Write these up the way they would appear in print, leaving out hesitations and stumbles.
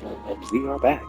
And we are back.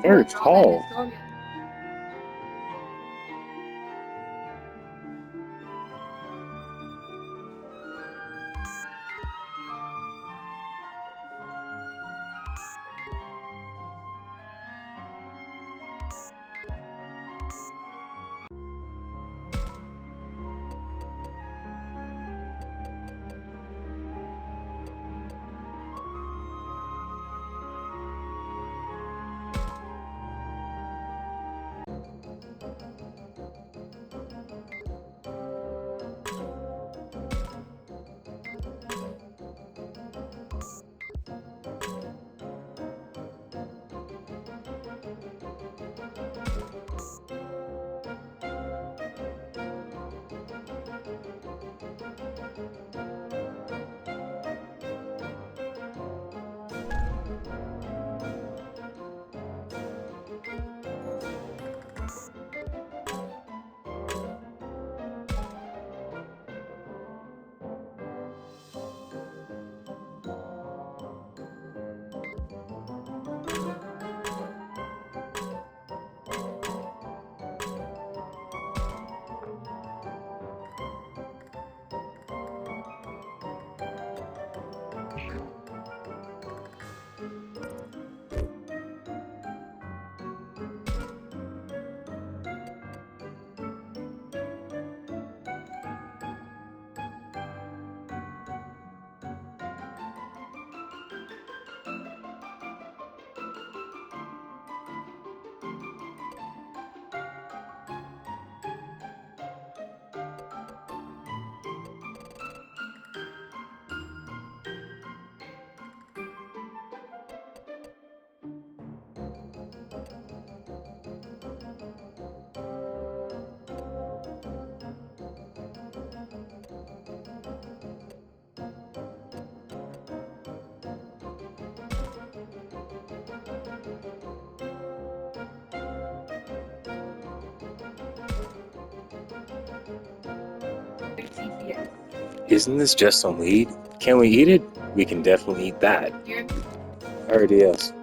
Very tall. Isn't this just some weed? Can we eat it? We can definitely eat that. Alrighty, yes.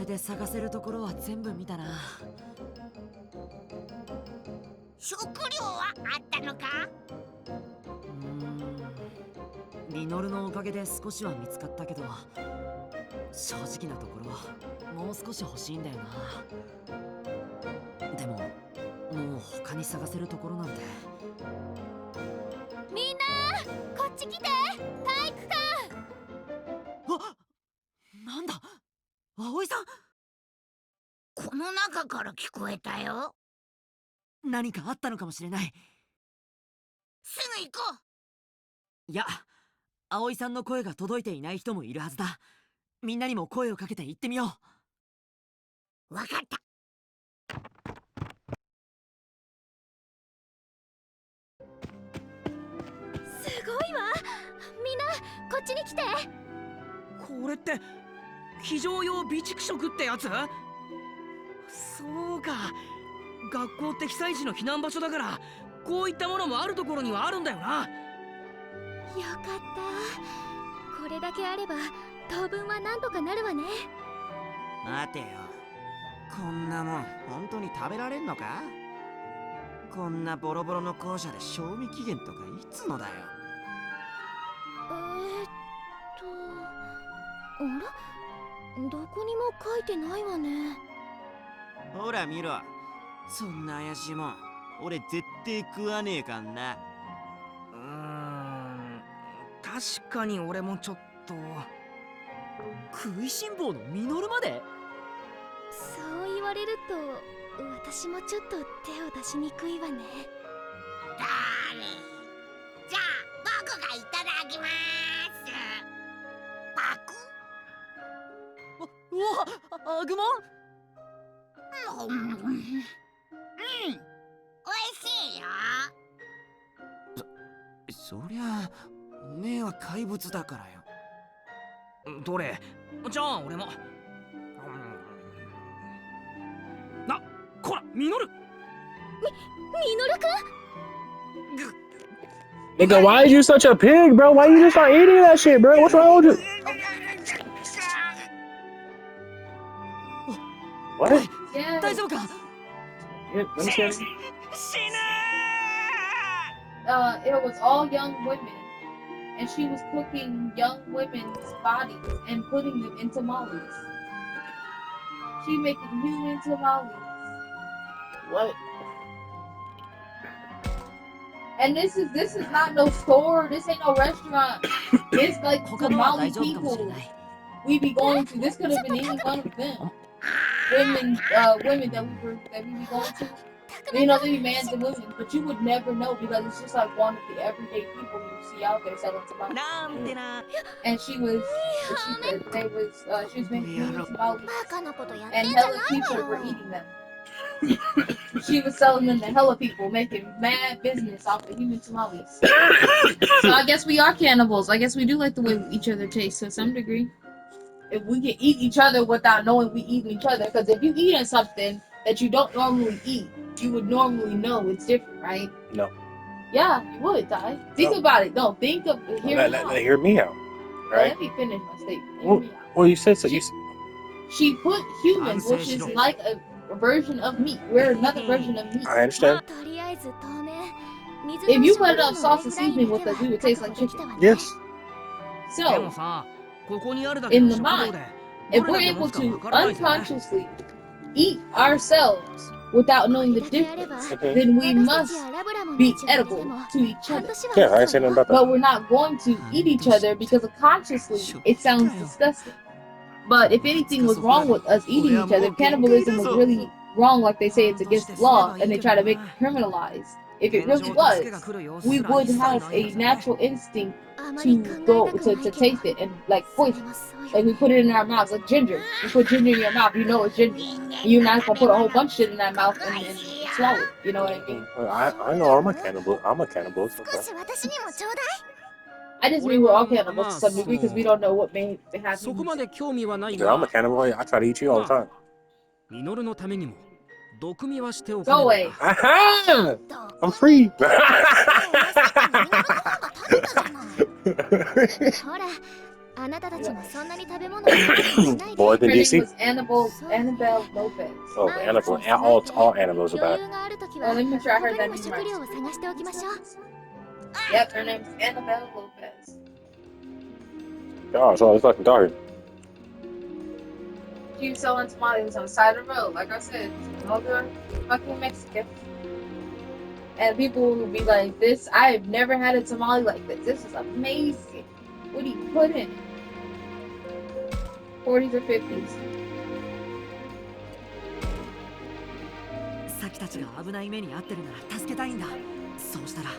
で探せるところは全部見たな。食料はあったのか？ミノルのおかげで少しは見つかったけど、正直なところもう少し欲しいんだよな。でももう他に探せるところなんて。みんなこっち来て。体育館。あ、なんだ葵さん。この中から聞こえたよ。何かあったのかもしれない。すぐ行こいや、葵さんの声が届いていない人もいるはずだ。みんなにも声をかけて行ってみよう。わかった。すごいわ。みんなこっちに来て。う。これって非常用備蓄食ってやつ？そうか、学校って被災地の避難場所だから、こういったものもあるところにはあるんだよな。よかった。これだけあれば当分はなんとかなるわね。待てよ、こんなもん本当に食べられんのか？こんなボロボロの校舎で賞味期限とかいつのだよ。あら、どこにも書いてないわね。ほら見ろ、そんな怪しいもん俺絶対食わねえかんな。確かに俺もちょっと。食いしん坊のミノルまで？そう言われると私もちょっと手を出しにくいわね。だれ、じゃあ僕がいただきます。パク。うわ、アグモン。おいしいよ。そりゃおめえは怪物だからよ。どれ？じゃあ俺も。な、こら、ミノル。ミノルくん。Nigga, why is you such a pig, bro? Why you just not eating that shit, bro? What's wrong with you? What? Yeah. 大丈夫か？ Yeah, let me see. It was all young women, and she was cooking young women's bodies and putting them in tamales. She making human tamales. What? And this is not no store. This ain't no restaurant. It's like 他のは tamale 大丈夫かもしれ people ない。 we be going to. This could have been any one of them. Women that we be going to. You know, they be mans and women, but you would never know because it's just like one of the everyday people you see out there selling tamales. なんてな。 And she was making human tamales, バカなことやってん and じゃ hella ない people わ were よ。 eating them. She was selling them to hella people, making mad business off the human tamales. So I guess we are cannibals. I guess we do like the way each other tastes to some degree. If we can eat each other without knowing we eat each other, because if you eating something that you don't normally eat, you would normally know it's different, right? No. Yeah, you would, Ty. Think about it. No, think of Hear me out. Right? Let me finish my statement. Hear Well, me out. well, you said so. She put humans, which is like a version of meat. We're another version of meat. I understand. とりあえず当面、水 If の you 食 put 料 enough の sauce ライ and フライン seasoning だ with け us, we は would 確 taste 保 like できた chicken. わね。 Yes. でも So, さ、ここにあるだけ in の the 食料 mind, で if ど we're れだけ持 able つか to わからないぜ。 unconsciously eat ourselves without こ knowing れ the だけあれば、 difference, then we 私た must ちやラブラムの be 一部で edible も to each 半 other. 年は Yeah, I 持 ain't つ saying わ nothing よ。 about But that. we're not going to eat each other because consciously it sounds disgusting. But if anything was wrong with us eating each other, if cannibalism was really wrong, like they say it's against the law, and they try to make it criminalized, if it really was, we would have a natural instinct あまり考 to え go たく to ないけ taste ど、 it and like それ poison. もそうよ Like we put it in our mouths, like ginger. You put ginger in your mouth, you know it's ginger. And you're not gonna put a whole bunch of shit in that mouth and swallow it. You know what I mean? I know I'm a cannibal. I'm a cannibal. It's 少 okay. し私にもちょうだい。 I just mean we're all cannibals to some degree because we don't know what may have そこま humans. で興味はない Dude, I'm a が、 cannibal. I try to eat you all the time. ミノルのためにも毒味はしてお Go かね away. ばな。 Aha! ど I'm free. さっきミノルの方が食べたじゃない。ほら、あなたたちもそんなに食べ物を食べたりしないで。 More Her than name DC? was Annabelle Lopez. Oh, Annabelle. All animals are 余 bad. 裕があるとき Oh, は let me try her 他に that も name 食 right. 料を探しておきましょう。 Yep, her name's Annabelle Lopez. Oh, so it's fucking dark. She was selling tamales on the side of the road. Like I said, no good fucking Mexican. And people will be like, "This, I have never had a tamale like this. This is amazing. What do you put in it?" 40s or 50s. サキたちが危ない目に遭ってるなら助けたいんだ。そうしたら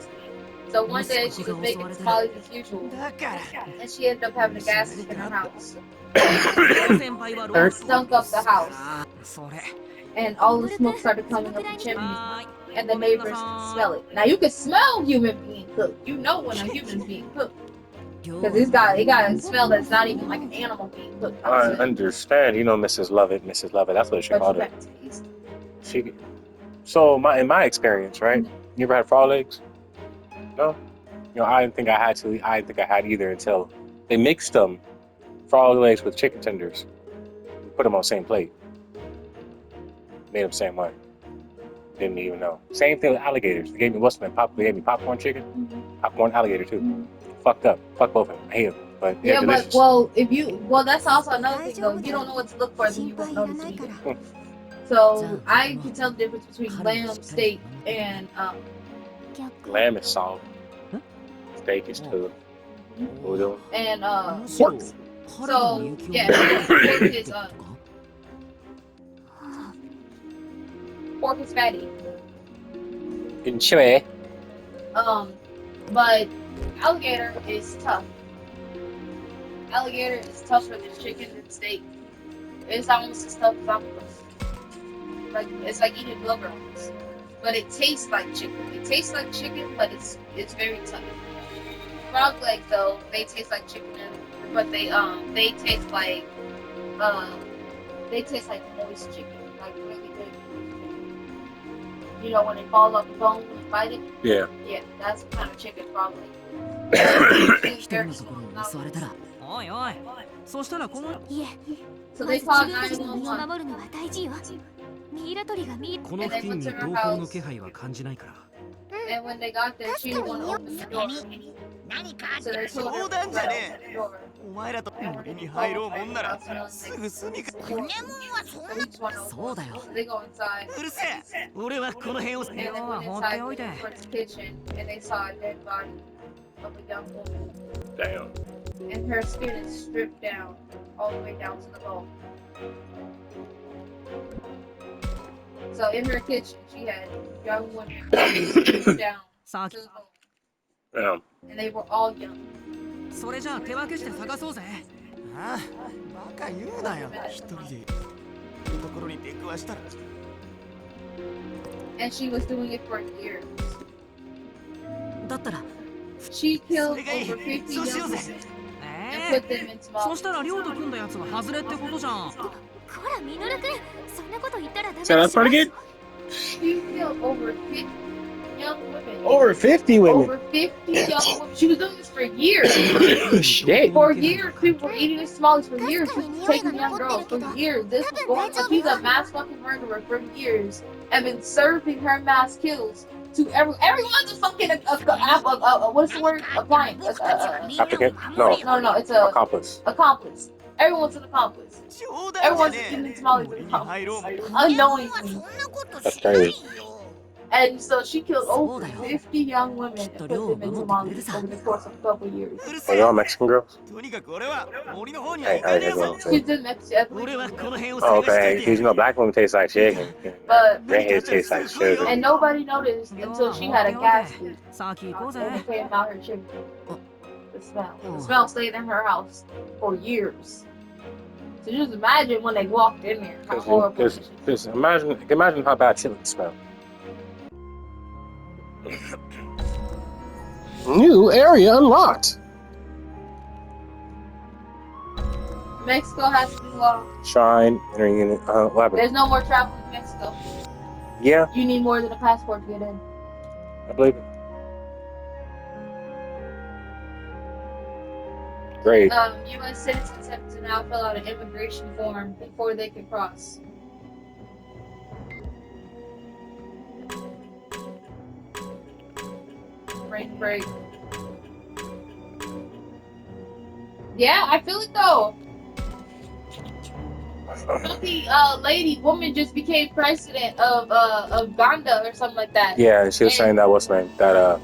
So one day she was making tamales as usual, だから and she ended up having a gas leak in her house. 先輩はロ It ース stunk up the house, それ and all the smoke started coming up the chimney, はーい and the neighbors could smell it. Now you can smell human being cooked. You know when a human's being cooked. Because it got a smell that's not even like an animal being cooked. I understand. You know, Mrs. Lovett. Mrs. Lovett. That's what she But called you it. got taste. She. So in my experience, right? You ever had frog legs? No. You know, I didn't think I had to. I didn't think I had either until they mixed them, frog legs with chicken tenders, put them on the same plate, made them same way. Didn't even know. Same thing with alligators. They gave me They gave me popcorn chicken, popcorn alligator too. Fucked up. Fuck both of them. I hate them. But Yeah, delicious. but that's also another thing though. If you don't know what to look for, then you won't know to eat it. So I can tell the difference between lamb, steak, and 逆 Lamb is soft. Steak is too. Udon. and むしろ pork. 彼がみゆきを yeah, 見た pork って is ことか pork is fatty. Enjoy. But alligator is tough. Alligator is tougher than chicken and steak. It's almost as tough as octopus. Like it's like eating blubber almost. But it tastes like chicken. It tastes like chicken, but it's very tough. Frog legs though, they taste like chicken, but they taste like moist chicken, like really good. You know when it falls off the bone when you bite it? Yeah. Yeah, that's the kind of chicken frog leg. 一人のところに襲われたらおいおいそしたらこのいえ So ま they ず call 自分たちの身を 911. 守るのは大事よ。ミイラ取りがこの付近に同胞の気配は感じないから And when they got there, she didn't want to open the door. 何か So they told her 冗談じゃ to ね open え the door. お前らと森に入ろうもんならすぐ住みか こんなもんはそん So we just want to そうだよ So they go inside. うるせえ俺はこの辺を And they 要は went 放って inside おい the て first kitchen and they saw a dead body of a young woman. Damn. And her skin is stripped down all the way down to the bone. So in her kitchen, she had young women stripped down さ to the bone. Damn. And they were all young. それじゃあ手分けして探そうぜああバカ言うなよ一人でいるところに出くわしたら And she was doing it for years. だったら She killed それがいい over 50そうし young ようぜ women え and え put them in そ small. したら亮と組んだやつが外れってことじゃんこらミノルくんそんなこと言ったらダメで So that's しょ pretty good. She killed over 50 young women. Over 50 women. Over 50 young women. She was doing this for years. Shit. For years, people were eating these tamales for years. She was taking young girls for years. This was going on. She's a mass fucking murderer for years and been serving her mass kills to everyone's a fucking what's the word? Appliance. Applicant? No. No, it's a Accomplice. accomplice. Everyone's an accomplice. 冗談じゃ Everyone's ね eating え tamales 森 with に入ろうもん accomplice. なら Unknowingly. That's crazy. And so she killed over そうだよ 50 young women and put them in tamales over the course of a couple years. うるせ Are え y'all Mexican girls? とにかく俺は森の方には Hey, 行か hey, ねえ hey, ぞ hey. She's in Mexico. I 俺 believe. はこの辺を Oh, 探して okay, て because you know black women taste like chicken. But Redheads taste like sugar. and nobody noticed until she had a gas leak さあ行こうぜ and it came out her chimney. The smell. The smell stayed in her house for years. So just imagine when they walked in there, how horrible it is. Just imagine how bad chitlins smell. New area unlocked. Mexico has a new law. Shrine, entering unit, labyrinth. There's no more travel in Mexico. Yeah, You need more than a passport to get in. I believe it. Great. U.S. citizens have to now fill out an immigration form before they can cross. Break. Yeah, I feel it though. Funky woman just became president of Uganda or something like that. Yeah, she was And- saying that what's the name that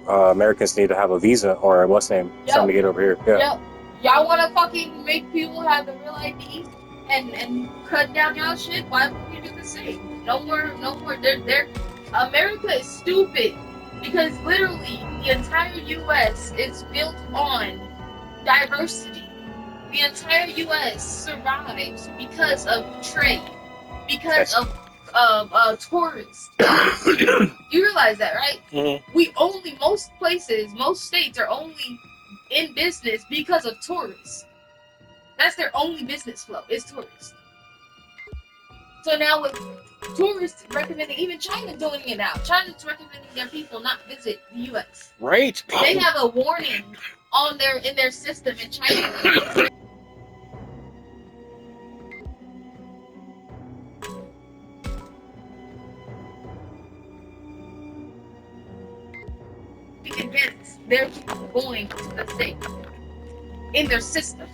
Americans need to have a visa or what's the name something to get over here. Yeah. Yep. Y'all want to fucking make people have the real ID and cut down y'all shit? Why won't you do the same? No more. They're America is stupid because literally the entire U.S. is built on diversity. The entire U.S. survives because of trade, because of tourists. You realize that, right? Mm-hmm. Most states are only in business because of tourists. That's their only business flow is tourists. So now with tourists recommending, even China's doing it now. China's recommending their people not visit the U.S. Right. They have a warning in their system in China. Against their people going to the state in their system.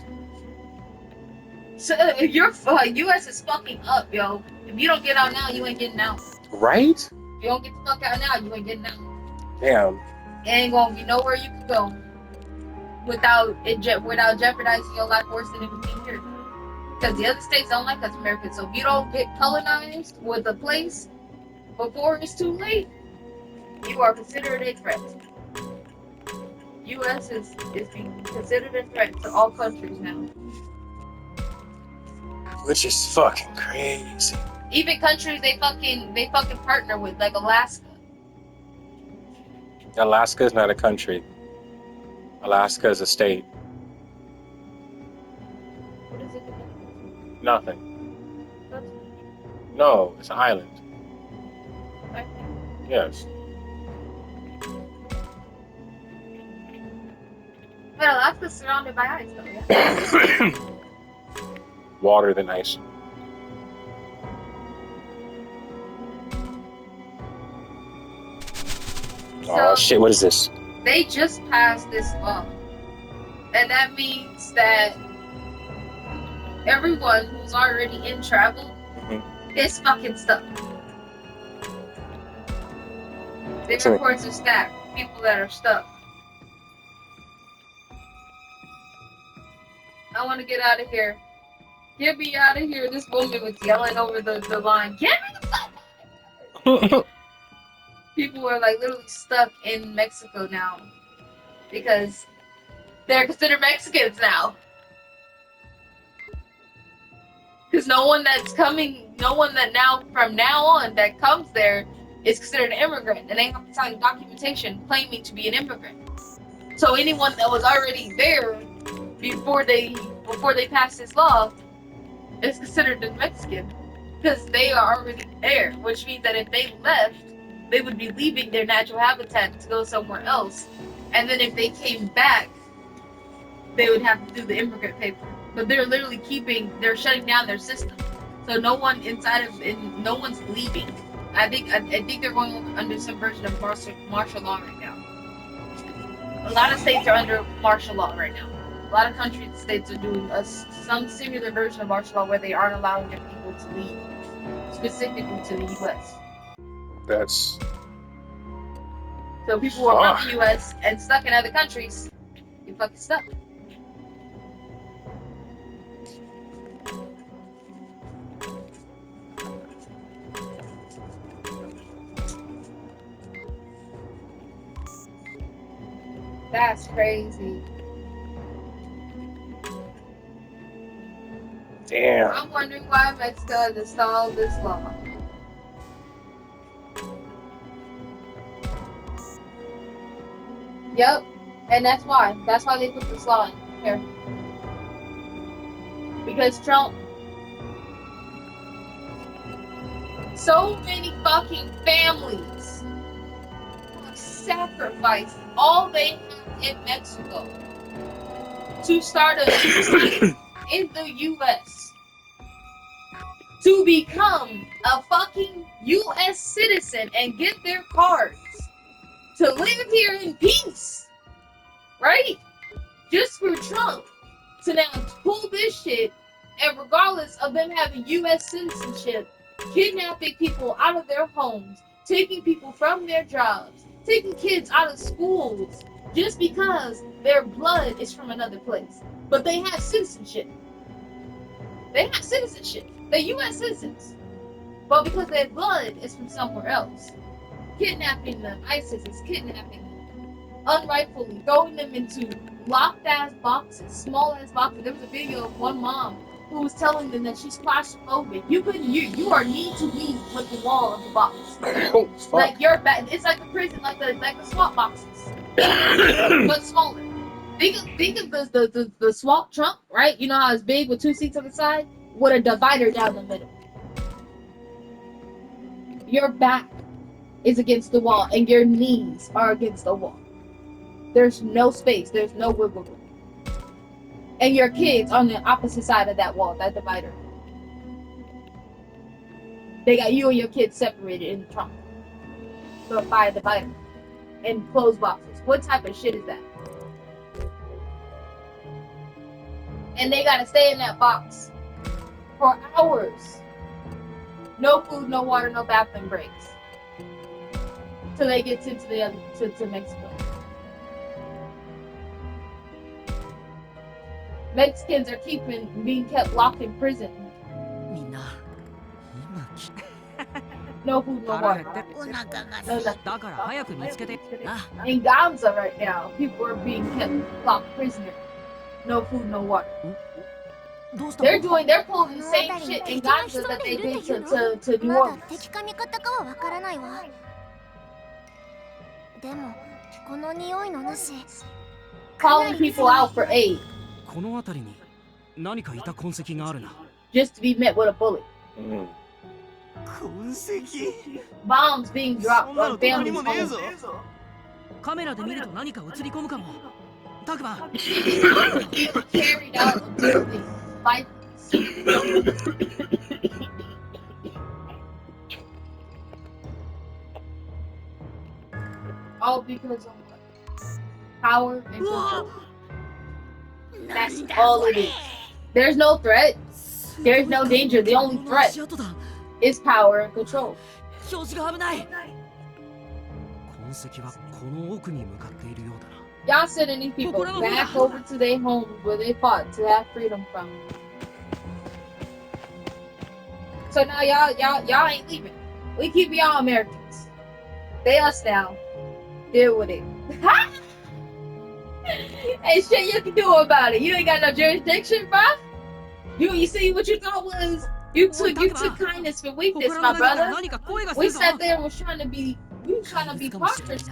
So your U.S. is fucking up, yo. If you don't get out now, you ain't getting out. Right. If you don't get the fuck out now, you ain't getting out. Damn. It ain't gonna be nowhere you can go without jeopardizing your life worse than it would be here. Because the other states don't like us Americans. So if you don't get colonized with a place before it's too late, you are considered a threat. U.S. is being considered a threat to all countries now. Which is fucking crazy. Even countries they fucking partner with, like Alaska. Alaska is not a country. Alaska is a state. What is it? Nothing. No, it's an island. Yes. But Alaska's surrounded by ice, though, yeah? Water than ice. Oh shit, what is this? They just passed this law. And that means that everyone who's already in travel is fucking stuck. The airports are stacked. People that are stuck. I want to get out of here. Get me out of here. This woman was yelling over the line. Get me the fuck out of here. People are like literally stuck in Mexico now. Because they're considered Mexicans now. Because no one that now, from now on, that comes there is considered an immigrant. And they have to sign documentation claiming to be an immigrant. So anyone that was already there before they passed this law is considered a Mexican. Because they are already there. Which means that if they left, they would be leaving their natural habitat to go somewhere else. And then if they came back, they would have to do the immigrant paper. But they're literally they're shutting down their system. So no one's leaving. I think they're going under some version of martial law right now. A lot of states are under martial law right now. A lot of countries, states are doing some similar version of martial law where they aren't allowing their people to leave, specifically to the U.S. That's... So people who are from the U.S. and stuck in other countries, you're fucking stuck. That's crazy. Damn. I'm wondering why Mexico has installed this law. Yep, and that's why. That's why they put this law in here. Because Trump... So many fucking families have sacrificed all they have in Mexico to start a new in the U.S. to become a fucking U.S. citizen and get their cards to live here in peace, right? Just for Trump to now pull this shit, and regardless of them having U.S. citizenship, kidnapping people out of their homes, taking people from their jobs, taking kids out of schools, just because their blood is from another place. But they have citizenship. They have citizenship. They're U.S. citizens. But because their blood is from somewhere else, kidnapping them, ISIS is kidnapping them, unrightfully throwing them into locked ass boxes, small ass boxes. There was a video of one mom who was telling them that she's claustrophobic. You are need to be with the wall of the box. Oh, fuck. Like you're back. It's like a prison, like the swamp boxes, but smaller. Think of the swamp trunk, right? You know how it's big with two seats on the side, with a divider down the middle. Your back is against the wall, and your knees are against the wall. There's no space. There's no wiggle room. And your kids on the opposite side of that wall, that divider. They got you and your kids separated in the trunk by a divider and closed boxes. What type of shit is that? And they gotta stay in that box for hours. No food, no water, no bathroom breaks. Till they get into the other to Mexico. Mexicans are being kept locked in prison. みんな今来 No food, no 腹減 water. って お腹が No nothing. だから早く見つけてな In Gaza right now, people are being kept locked prisoner. No food, no water. どうした They're の pulling the same shit in Gaza that they did to New まだ Orleans. 敵か味方かはわからないわ。でもこの匂いの主 Calling people out for aid この辺りに何かいた痕跡があるな。 just to be met with a bullet. Mm. 痕跡 Bombs being そ dropped んなの on どこに families' もねえ homes. ぞカメラで見ると何か映り込むかもタクマ Being carried out of buildings, lifeless. All because of what? Power and control. That's all it is. There's no threat. There's no danger. The only この threat 足跡だ is power and control. 表示が危ない痕跡はこの奥に向かっているようだな。 Y'all sending these people back over to their homes where they fought to have freedom from. So now y'all ain't leaving. We keep y'all Americans. They us now. Deal with it. Ain't shit you can do about it. You ain't got no jurisdiction, bro. You see what you thought was you took kindness for weakness, 心 my の中から brother. 何か声がす We るぞ sat there and was trying to be partners.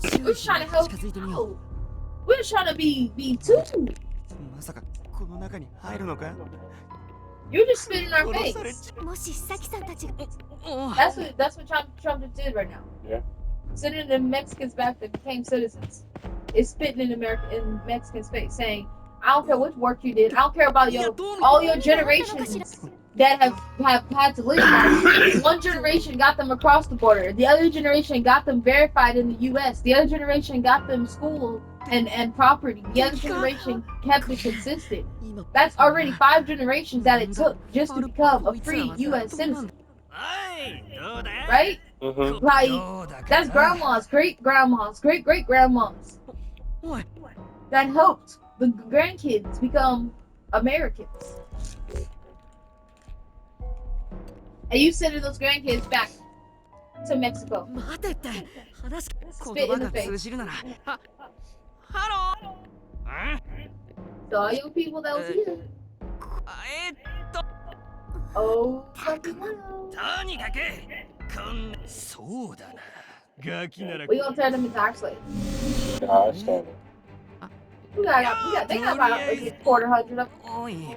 注 We 意 was しな trying が to ら help 近づいてみ you よう out. We was trying to be too. まさかこの中に入るのか You just spit in our 殺され face. ちゃもしサキさんたちがおお That's what Trump just did right now. Yeah. Sending the Mexicans back that became citizens is spitting in Mexican space, saying, "I don't care what work you did. I don't care about all your generations that have had to live. Like, one generation got them across the border. The other generation got them verified in the U.S. The other generation got them school and property. The other generation kept it consistent. That's already 5 generations that it took just to become a free U.S. citizen, はいどうだ right? Mm-hmm. Like どうだか that's grandmas, great grandmas, great great grandmas おい that helped the grandkids become Americans. And you sending those grandkids back to Mexico. 待てって話 Spit 言 in 葉 the が face. 通じるならハロー So all your people that was here. Oh, fucking hell. とにかくこんなそうだなガキなら We gonna turn them into our slaves. Gosh, damn it. They got about a quarter hundred of おい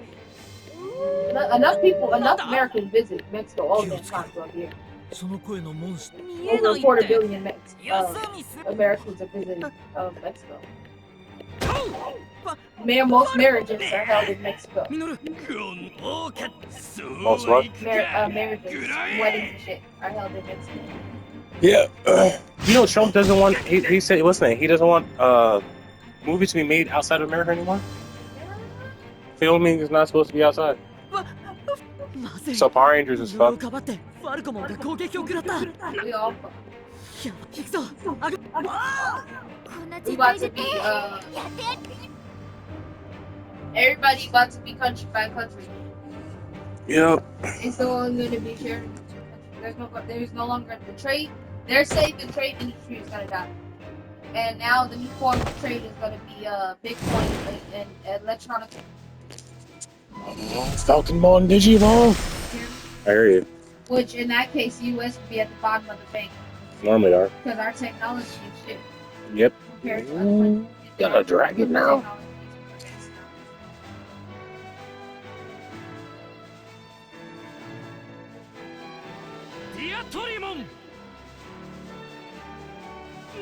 enough Americans visit Mexico all the time throughout the year. その声のモンスター。見えな Over い a quarter って billion Americans are visiting Mexico. Most marriages are held in Mexico. ミノル Most what? Marriages, weddings and shit are held in Mexico. Yeah. You know, Trump doesn't want. He said, what's that? He doesn't want movies to be made outside of America anymore. Filming is not supposed to be outside. まずい So Power Rangers is 布を fucked. かばってファルコモンが攻撃を食らったやば We all 行くぞあぐこんな we 時 about 代 to で be やって everybody about to be country by country. Yep. It's no longer gonna be shared. There's no longer the trade. They're saying the trade industry is gonna die. And now the new form of trade is gonna be Bitcoin and electronic. Falconmon, Digimon. I hear you. Which in that case, the U.S. would be at the bottom of the bank Normally are. because our technology is shit Yep. compared to other countries. Got a dragon now. Technology is advanced now. ディアトリモン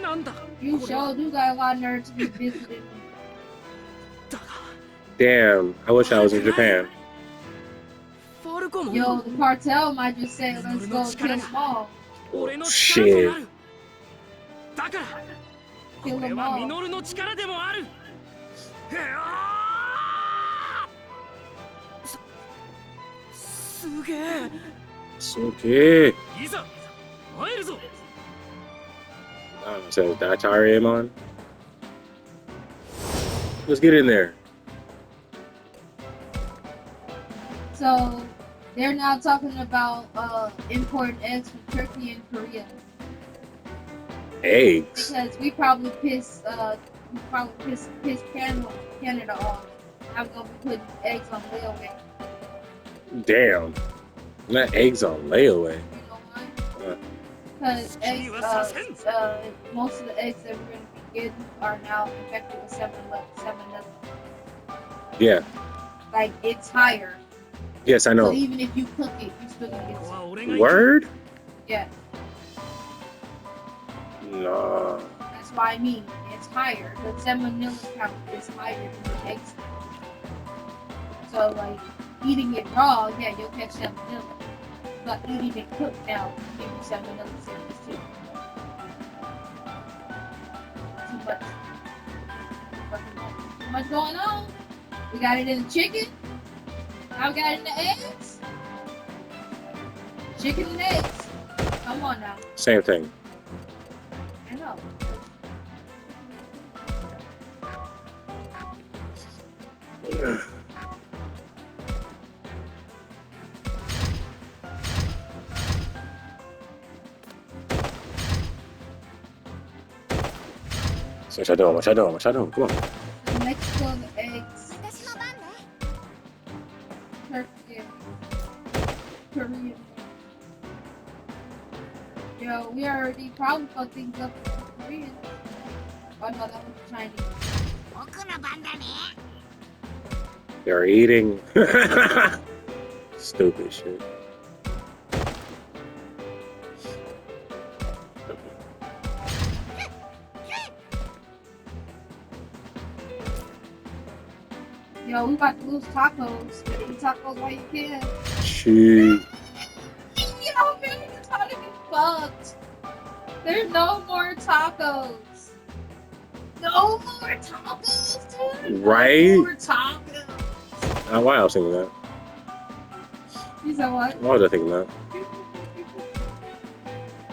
なんだ You sure do got a lot of nerds to be visiting. だが Damn. I wish I was in Japan. ファルコモン Yo, the cartel might just say, let's go kill them all. 俺の Oh, 力とな shit. るだから Kill これ them はミ all. ノルの力でもあるへあすげえ It's okay. いざ参るぞ Says Datariamon. Let's get in there. So they're now talking about importing eggs from Turkey and Korea Eggs. because we probably piss Canada off. I'm gonna be putting eggs on layaway. Damn. Not eggs on layaway. You know why? Uh. Because most of the eggs that we're gonna be getting are now infected with salmonella. Yeah. Like it's higher. Yes, I So know. even if you cook it, you're still gonna こ get こ sick. は俺が行く Word? Yeah, Nah. that's why I mean it's higher. The salmonella count is higher than the eggs. So like eating it raw, yeah, you'll catch salmonella. But eating it cooked now, give you salmonella symptoms too. Too much. Too much going on. We got it in the chicken. Now we got it in the eggs. Chicken and eggs. Come on now. Same thing. I know. So what y'all doing? What y'all doing? What y'all doing? Come on. In Mexico, the eggs. 私の番ね Turkey, Korean. Yo, we already probably fucked things up with the Koreans. Oh no, that was Chinese. 僕の番だね They're eating. Stupid shit. Yo, we about to lose tacos. Eat tacos while you can. Shoot. Yo, man, it's about to be fucked. There's no more tacos. No more tacos, dude. Right? No more tacos. Why I was thinking that? You said what? Why was I thinking that?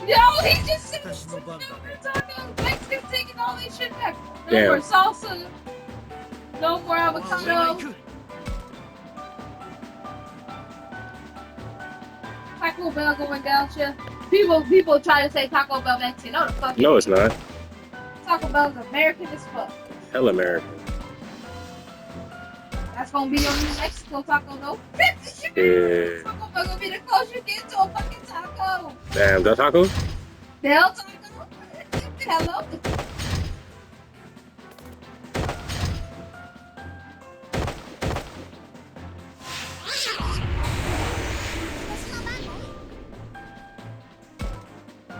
Yo, he just said no more tacos. Mexicans taking all this shit back. No Damn. more salsa. No more 俺が avocado. 行く Taco Bell going down, shit. People try to say Taco Bell Mexican. No, the fuck. No, it's not. Taco Bell's American as fuck. Hell American. That's gonna be your new Mexico taco, though. Yeah. Taco Bell gonna be the closest you get to a fucking taco. Damn, the tacos? Bell taco? Hello?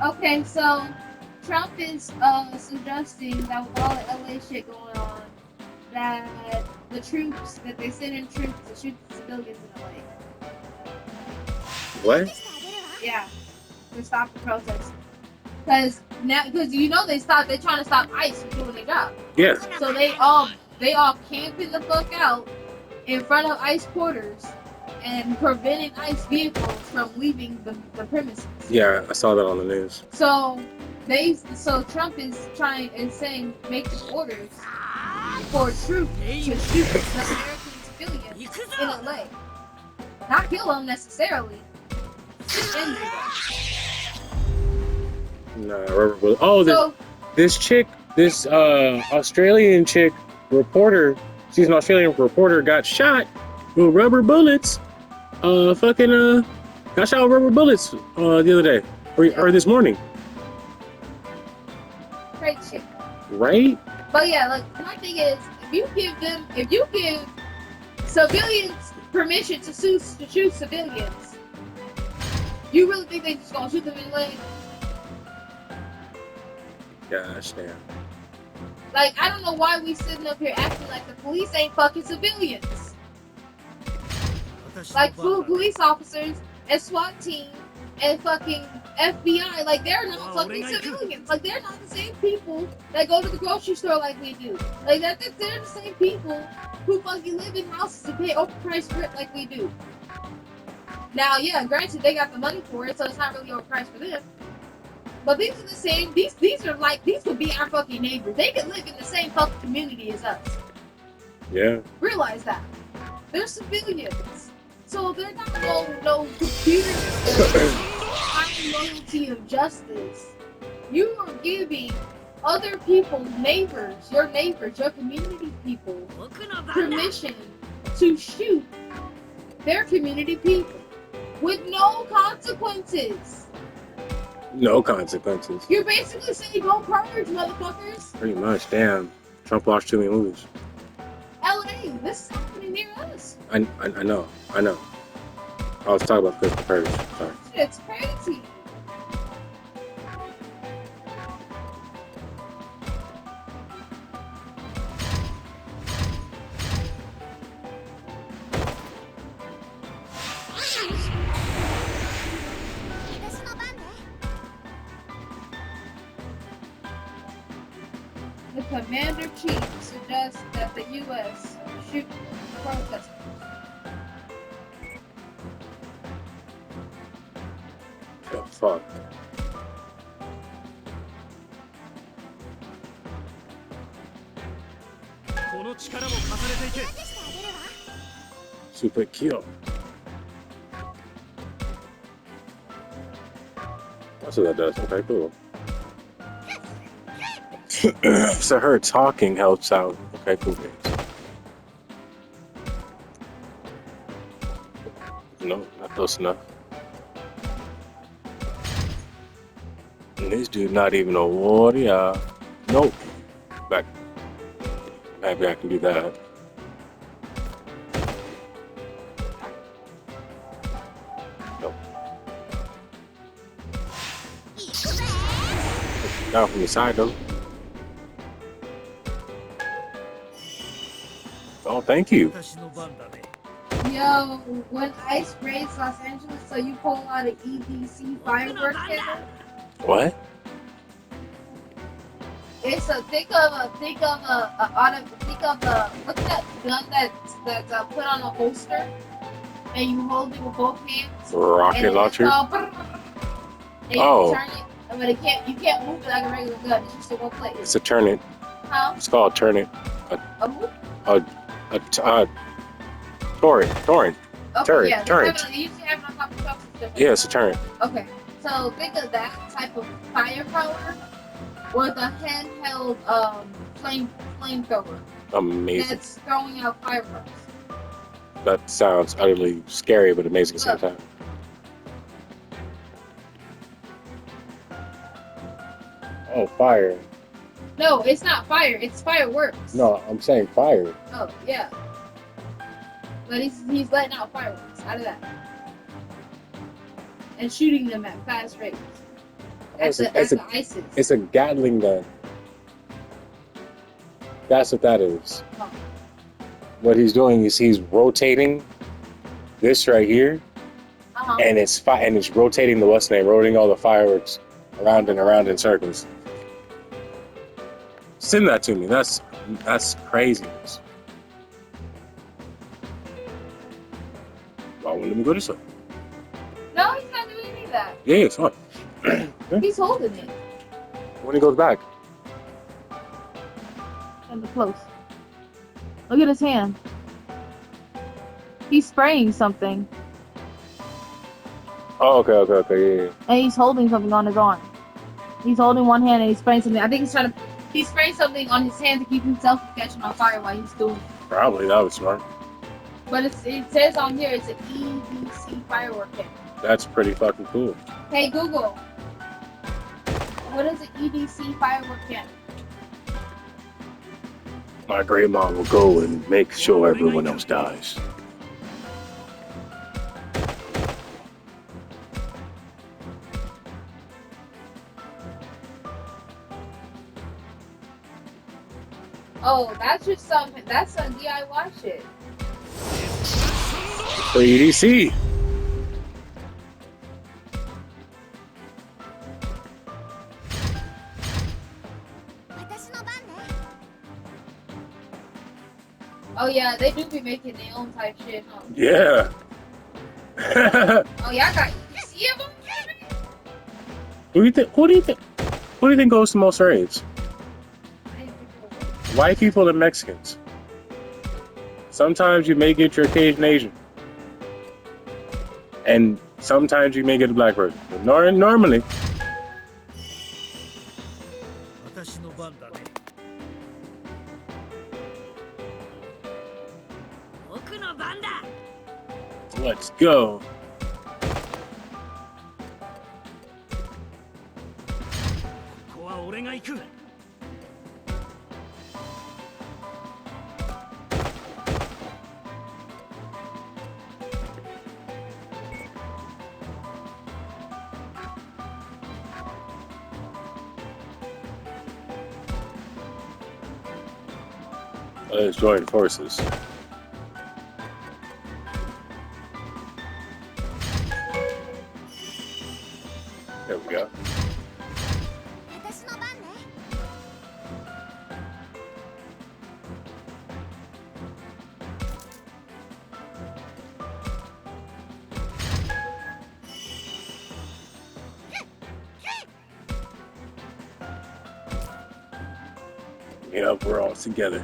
Okay, so Trump is suggesting that with all the LA shit going on, that the troops that they send in troops to shoot the civilians in LA. What? Yeah, to stop the protests. Because you know they're trying to stop ICE from doing their job. Yeah. So they all camping the fuck out in front of ICE quarters and preventing ICE vehicles from leaving the premises. Yeah, I saw that on the news. So Trump is saying making orders for troops to shoot the American civilians in LA. Not kill them necessarily. Injure them. Nah, rubber bullet. Oh, So this chick, this Australian chick reporter, she's an Australian reporter, got shot with rubber bullets. Got shot with rubber bullets the other day or this morning. great shit. Right? But yeah, like my thing is, if you give civilians permission to shoot civilians, you really think they just gonna shoot them in the leg? Gosh damn. Like, I don't know why we sitting up here acting like the police ain't fucking civilians. Like police officers and SWAT team and fucking FBI, like they're not fucking civilians. Like they're not the same people that go to the grocery store like we do. Like they're the same people who fucking live in houses and pay overpriced rent like we do. Now, yeah, granted they got the money for it, so it's not really overpriced for them. But these are the same. These would be our fucking neighbors. They could live in the same fucking community as us. Yeah. Realize that they're civilians, so they're not no computer high loyalty of justice. You are giving other people, your community people, permission to shoot their community people with no consequences. No consequences. You're basically saying go purge, motherfuckers. Pretty much. Damn. Trump watched too many movies. LA, this is happening near us. I know. I was talking about the purge. Sorry. It's crazy. The commander-in-chief suggests that the U.S. shoot protesters. Oh, fuck. Super kill. That's what that does. Okay, cool. So her talking helps out. Okay, cool. No, not close enough. And this dude not even a warrior. Nope. Back. Maybe I can do that. Nope. Down from the side though. Oh, thank you. Yo, when ICE raids Los Angeles, so you pull out an EDC fireworks cannon. What? It's think of a what's that gun that's put on a holster and you hold it with both hands. Rocket launcher. And Oh. you turn it, but you can't move it like a regular gun. It's just in one place. It's a turret. How? It's called turret. A move? Torrent. Okay, Turret, yeah, turret. They usually have it on top of stuff. Yeah, it's a turret. Okay, so think of that type of firepower with a handheld flamethrower Amazing. that's throwing out fireworks. That sounds utterly scary but amazing at the same time. Oh, fire. No, it's not fire. It's fireworks. No, I'm saying fire. Oh, yeah. But he's letting out fireworks out of that. And shooting them at fast rates. At the ISIS. It's a Gatling gun. That's what that is. Oh. what he's doing is he's rotating this right here, and it's rotating the what's name, rotating all the fireworks around and around in circles. Send that to me. That's craziness. Why won't let me go this way? No, he's not doing any of that. Yeah, it's fine. He's holding it. When he goes back. And close. Look at his hand. He's spraying something. Oh, okay, yeah. And he's holding something on his arm. He's holding one hand and he's spraying something. I think he's spraying something on his hand to keep himself from catching on fire while he's doing it. Probably, that was smart. But it says on here it's an EDC firework kit. That's pretty fucking cool. Hey Google, what is an EDC firework kit? My grandma will go and make sure everyone else dies. Oh, that's some DIY shit. For EDC. Oh yeah, they do be making their own type shit, huh? Yeah. Oh yeah, I got EDC of them. Who do you think goes to most raids? White people and Mexicans. Sometimes you may get your Cajun Asian. And sometimes you may get a black person. But normally. Let's go. Let's join forces. There we go. Yep, we're all together.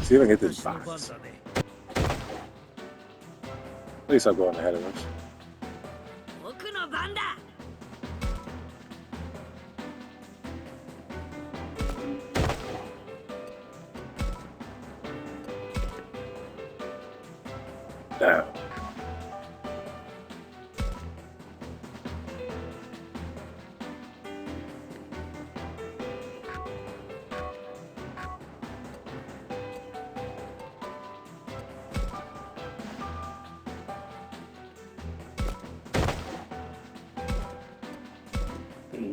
See if I can get this box. At least I'm going ahead of us. Down.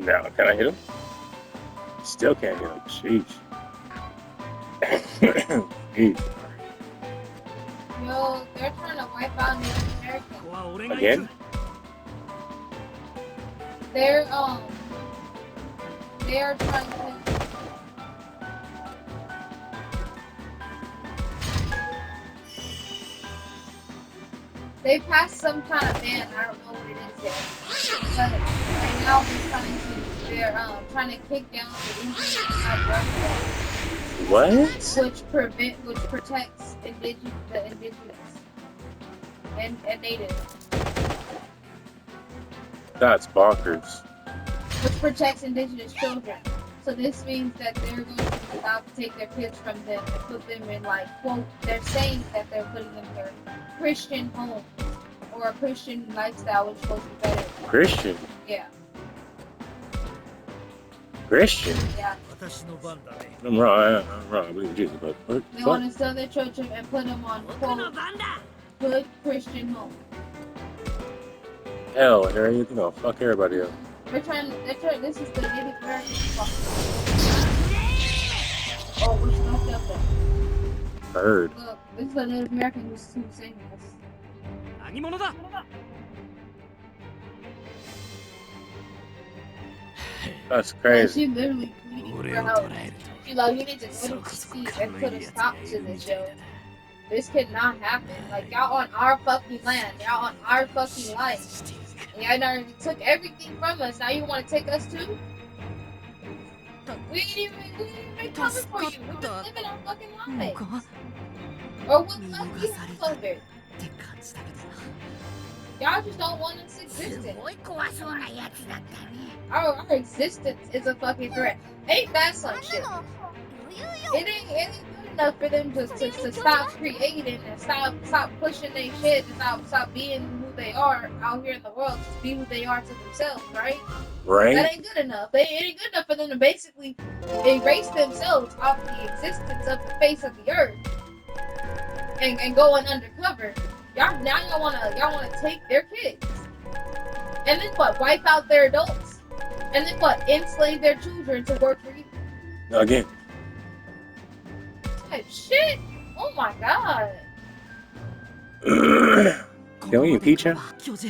Now, can I hit him? Still can't hit him. Sheesh. Jeez. Yo, they're trying to wipe out Native Americans. Again? They're trying to. They passed some kind of ban. I don't know what it is yet. But right now they're trying to kick down the Indian What? which protects the indigenous and native. That's bonkers. Which protects indigenous children. So this means that they're going to be allowed to take their kids from them and put them in, like, quote, they're saying that they're putting them in their Christian homes or a Christian lifestyle, which is supposed to be better. Christian? Yeah. Christian? Yeah. I'm wrong. I believe in Jesus, but what? They want to sell their children and put them on, quote, good Christian homes. Hell, there you know, fuck everybody up. They're trying, this is the Native American fuck. Oh, what's knocked up there? I heard. Look, this is a Native American who's saying this. 何者だ That's Like, crazy. she literally pleading for help. She like, we need to go to DC and put a stop to this, yo. This cannot happen. Like, y'all on our fucking land. Y'all on our fucking life. And y'all done took everything from us. Now you want to take us too? We ain't even coming for you. We're just living our fucking lives. Or what's left behind of it. Y'all just don't want us existence. Our existence is a fucking threat. Ain't that some shit? It ain't good enough for them to stop creating and stop pushing their shit and stop being who they are out here in the world. Just be who they are to themselves, right? Right? That ain't good enough. It ain't good enough for them to basically erase themselves off the existence of the face of the earth and going undercover. Y'all wanna take their kids. And then what? Wipe out their adults? And then what? Enslave their children to work for you? Again. Type shit? Oh my god. Can we impeach him? 教授、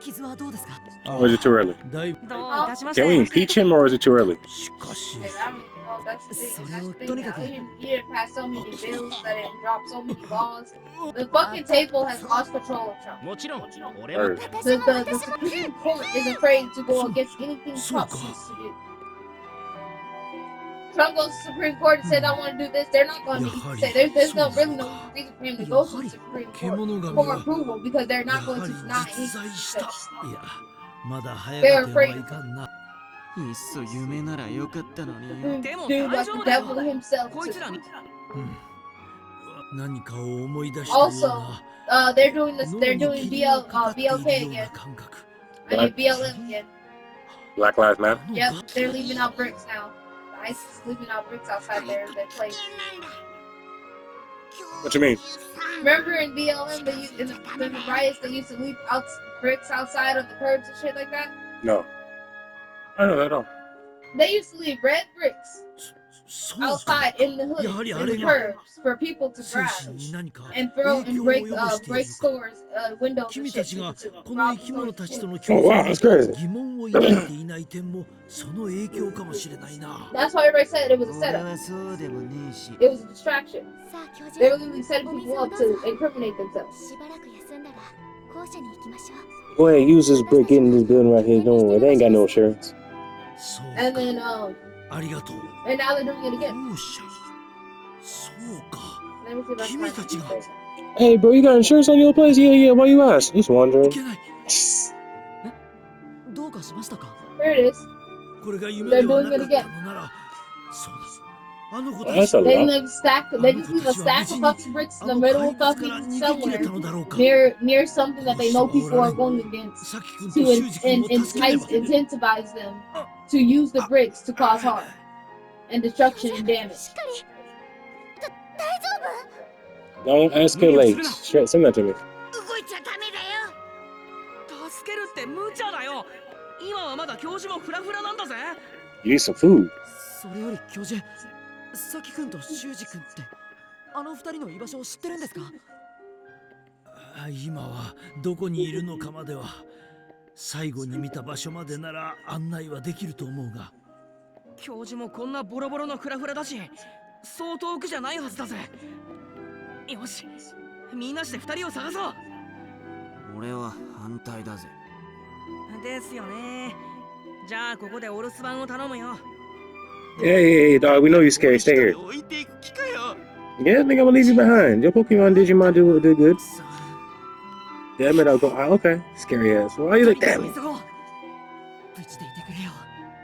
傷はどうですか Or is it too early? だいぶどういたしまし Can we て impeach him or is it too early? しかし Hey, I don't even know if that's the thing. So That's the thing. とにかく You didn't pass so many bills that it dropped so many laws. The fucking table has lost control of Trump. もちろん俺も Or, The Supreme Court is afraid to go against anything Trump So- seeks to do. Trump goes to the Supreme Court and says, I want to do this. They're not going to say, there's no really no reason for him to go to the Supreme Court 獣神 for は approval because they're や not は going り to deny 実 anything. 在したいやまだ早 They're がてはい afraid. かんないっそ夢ならよかったのによ でも Dude, 大 like 丈 the 夫だよ devil himself. こいつらに 何かを思い出したよう Also, な they're doing this. 喉 They're に doing 霧がかかっている BLK ような again. 感覚 I mean BLM again. Black Lives Matter? Yep, they're leaving out bricks now. The ICE is leaving out bricks outside their place. What you mean? Remember in BLM, in the riots, they used to leave out bricks outside of the curbs and shit like that? No. I don't know that at all. They used to leave red bricks そうか outside in the hood, やはりあ in れ the が curbs for people to 精 grab 神に何か and 影 throw 響 and を break 及ぼしてい break るか stores, windows and 君 shit たちが to この rob 生き物たちと stores. の Oh 共 wow, 存 that's に crazy. 疑問を抱いていない点もその影響かもしれないな That's why everybody said it was a 俺 setup. はそうでもねえし It was a distraction. さあ教授 They were literally setting people up to incriminate themselves. しばらく休んだら校舎に行きましょう Go ahead, use this brick in this building right here. Don't worry, they ain't got no insurance. そう And か then ありがとう and now they're doing it again. 勇者そうか Let me see if I can find Kimi it. Hey, bro, you got insurance on your place? Yeah, yeah. Why you ask? Just い wondering. けない どうかしましたか Here it is. これが夢ではなかったのならそうだあの子た That's ち a They lot. leave they just leave a stack of fucking bricks あ in the の middle 怪 of 物から fucking 逃げ切れ somewhere たのだろうか near something that they know people are going against さき君 to と修二君を助ければ incentivize them to use the bricks to cause harm and destruction and damage. しっかり大丈 Don't escalate. Straight, send that to me. 夫動いちゃダメだよ助けるって無茶だよ今はまだ教授もフラフラなんだぜ You need some food. それより教授、さきくんとしゅうじくんってあの二人の居場所を知ってるんですか今はどこにいるのかまでは最後に見た場所までなら案内はできると思うが教授もこんなボロボロのフラフラだしそう遠くじゃないはずだぜよしみんなして二人を探そう俺は反対だぜですよねじゃあここでお留守番を頼むよ Hey, hey, dog, we know you're scared. Stay here. 置いていく気かよ Yeah, I think I'm gonna leave you behind. Your Pokemon Digimon do good. Damn it, I'll go. Okay, scary ass. Why you look? Damn it. 急ごう無事でいてくれよ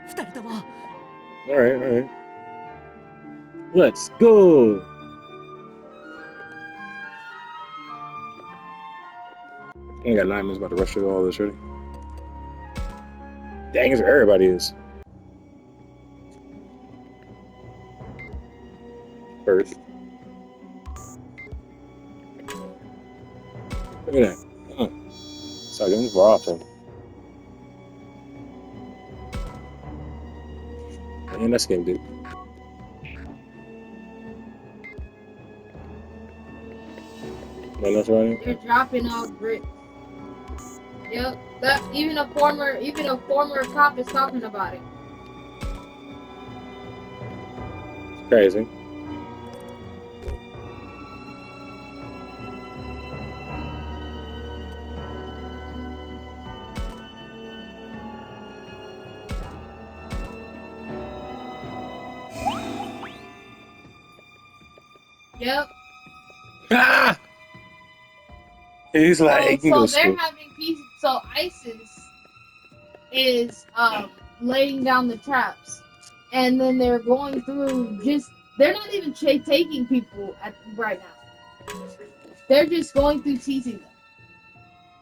二人とも All right. Let's go. I ain't got 9 minutes about to rush through all this, ready? Dang, it's where everybody is. First. Look at that. Start doing this more often. And that's getting deep. Man, that's running. They're dropping off bricks. Yep. That even a former cop is talking about it. It's crazy. Yep. Ah! He's like, you can So go they're school. having peace. So ISIS is laying down the traps, and then they're going through. They're not even taking people right now. They're just going through teasing them.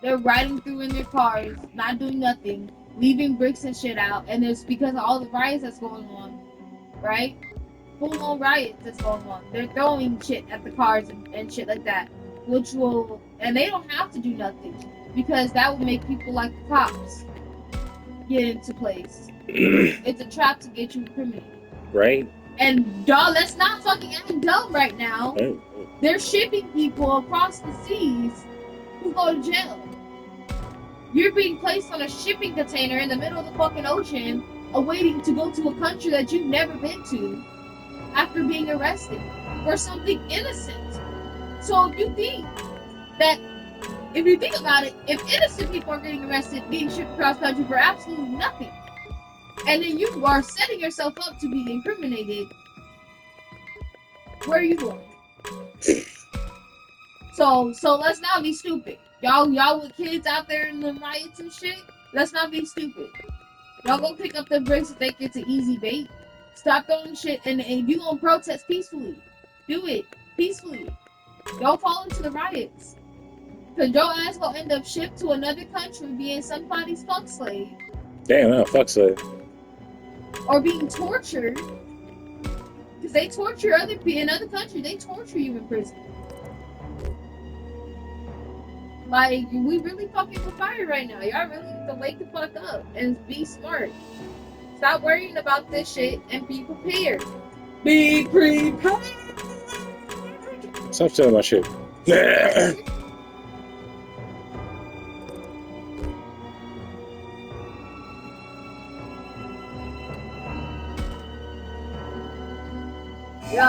They're riding through in their cars, not doing nothing, leaving bricks and shit out, and it's because of all the riots that's going on, right? Full-on riots that's going on. They're throwing shit at the cars and shit like that, and they don't have to do nothing because that would make people like the cops get into place. It's a trap to get you incriminated. Right? And dog, let's not fucking act dumb right now. Right. They're shipping people across the seas who go to jail. You're being placed on a shipping container in the middle of the fucking ocean, awaiting to go to a country that you've never been to after being arrested for something innocent. So if you think about it, if innocent people are getting arrested, being shipped across country for absolutely nothing, and then you are setting yourself up to be incriminated, where are you going? So let's not be stupid. Y'all with kids out there in the riots and shit, let's not be stupid. Y'all go pick up the bricks and think it's an easy bait. Stop throwing shit, and you gonna protest peacefully. Do it peacefully. Don't fall into the riots. Cause your ass gonna end up shipped to another country being somebody's fuck slave. Damn, no, fuck so. Or being tortured. Cause they torture other people in other countries, they torture you in prison. Like, we really fucking with fire right now. Y'all really need to wake the fuck up and be smart. Stop worrying about this shit and be prepared. Be prepared! Stop stealing my shit. Yo,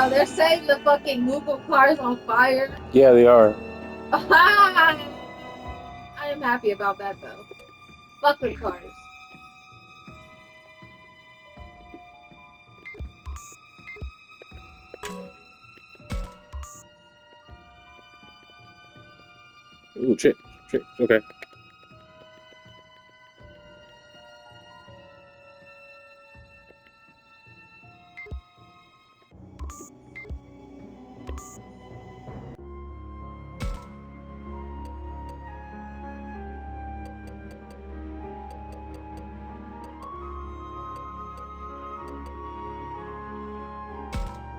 they're setting the fucking Google cars on fire. Yeah, they are. I am happy about that though. Fuck the cars. Ooh, shit. Okay.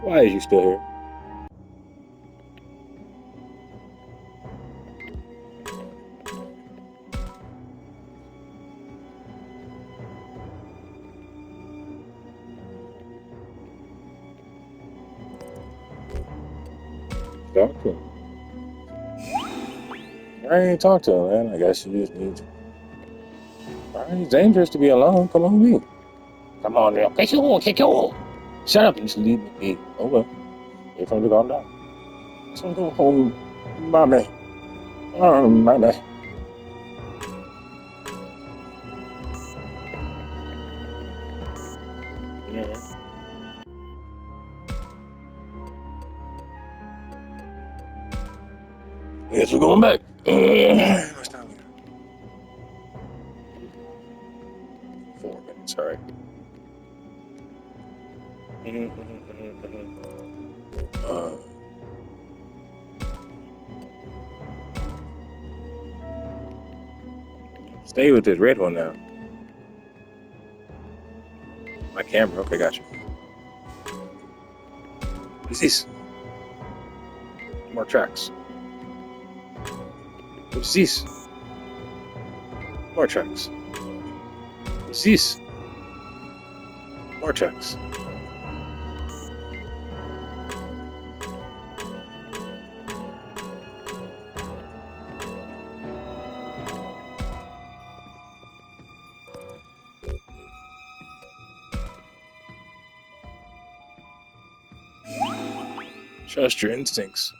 Why is you still here? Talk to him. I ain't talk to him, man. I guess you just need to. It's dangerous to be alone. Come on, me. Come on, now. Get you. Shut up and just leave me be. Oh well. Wait for him to calm down. So go home, mommy. Oh, mommy. Yeah. Guess we're going back. What's time here? 4 minutes, all right. Stay with this red one now. My camera. Okay, got you. What's this? More tracks. What's this? More trucks. What's this? More trucks. Trust your instincts.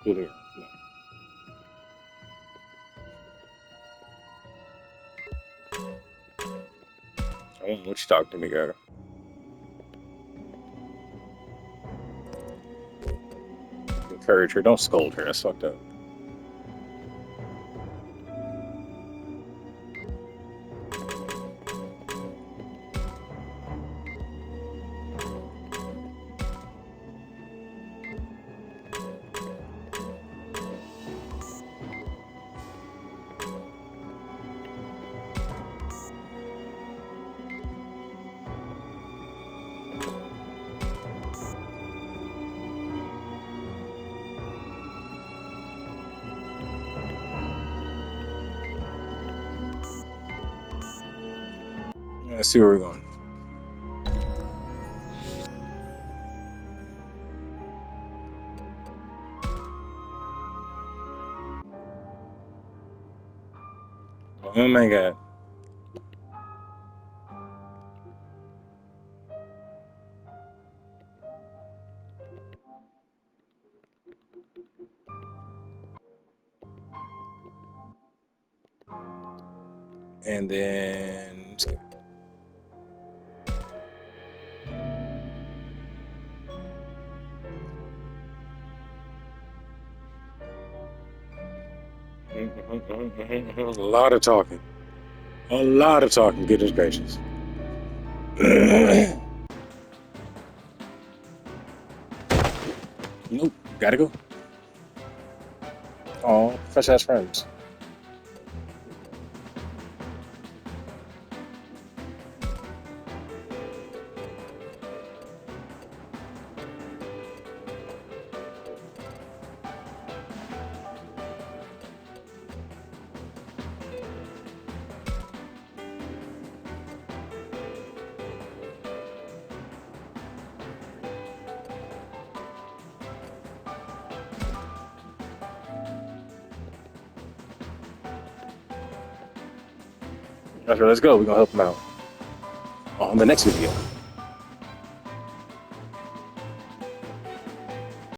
Moving on. No. I don't know what you talking to me, girl. Encourage her. Don't scold her. That's fucked up. Let's see where we're going. Oh my god. And then a lot of talking. A lot of talking, goodness gracious. Nope, gotta go. Oh, fresh ass friends. Okay, let's go. We're gonna help them out on the next video.